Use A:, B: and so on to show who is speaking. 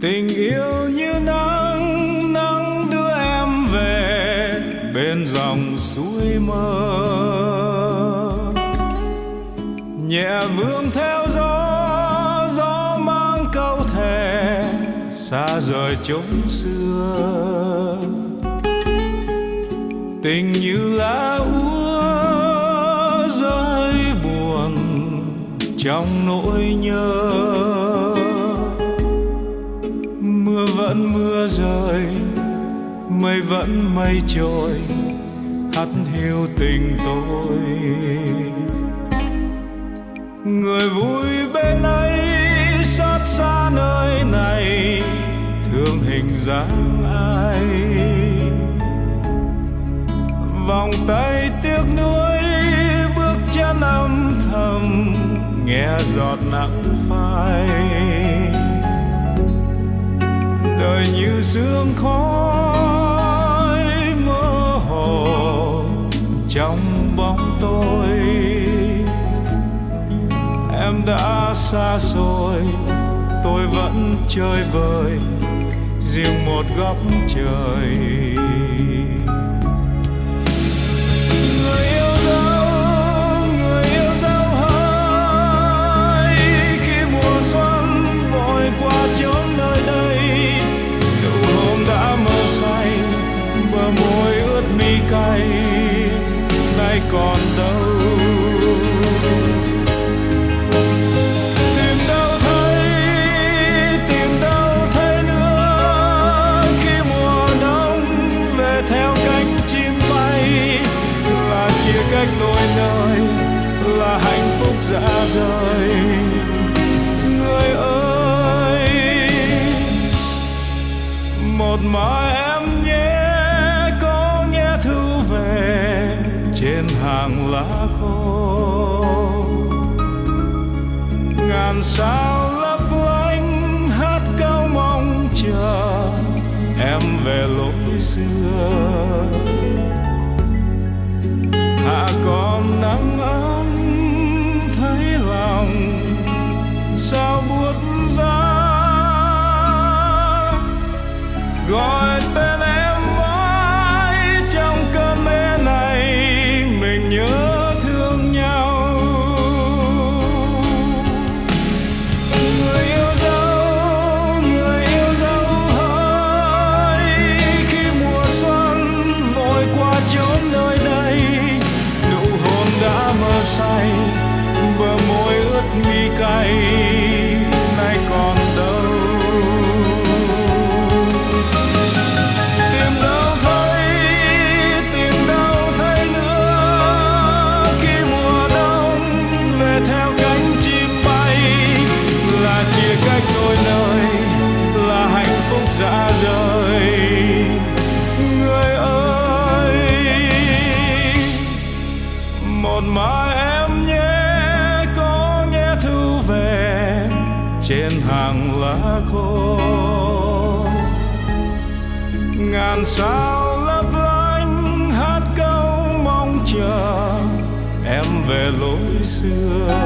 A: Tình yêu như nắng, nắng đưa em về bên dòng suối mơ, nhẹ vương theo gió, gió mang câu thề xa rời chốn xưa. Tình như lá úa rơi buồn trong nỗi nhớ, mưa vẫn mưa rơi, mây vẫn mây trôi, hắt hiu tình tôi. Người vui bên ấy xót xa nơi này, thương hình dáng ai. Vòng tay tiếc nuối, bước chân âm thầm, nghe giọt nắng phai. Đời như sương khói mơ hồ trong bóng tối. Em đã xa rồi, tôi vẫn chơi vơi riêng một góc trời. Người yêu dấu hỡi, khi mùa xuân vội qua chốn nơi đây. Nụ hôn đã mơ say, bờ môi ướt mi cay, nay còn đâu. Tìm đâu thấy nữa, khi mùa đông về theo cánh chim bay. Là chia cách đôi nơi, là hạnh phúc rã rời. Người ơi, một mai em nhé, có nghe thư về trên hàng lá khô. Ngàn sao lấp lánh hát câu mong chờ em về lối xưa. Hạ còn nắng ấm thấy lòng sao buốt giá. Gọi tên em mãi trong cơn mê này, mình nhớ thương nhau. Người yêu dấu hỡi, khi mùa xuân vội qua chốn nơi đây. Nụ hôn đã mơ say, bờ môi ướt mi cay, nay còn đâu. Tìm đâu thấy nữa, khi mùa đông về theo cánh chim bay. Là chia cách đôi nơi, là hạnh phúc rã rời. Người ơi, một mai em nhé, có nghe thư về trên hàng lá khô. Ngàn sao lấp lánh hát câu mong chờ em về lối xưa.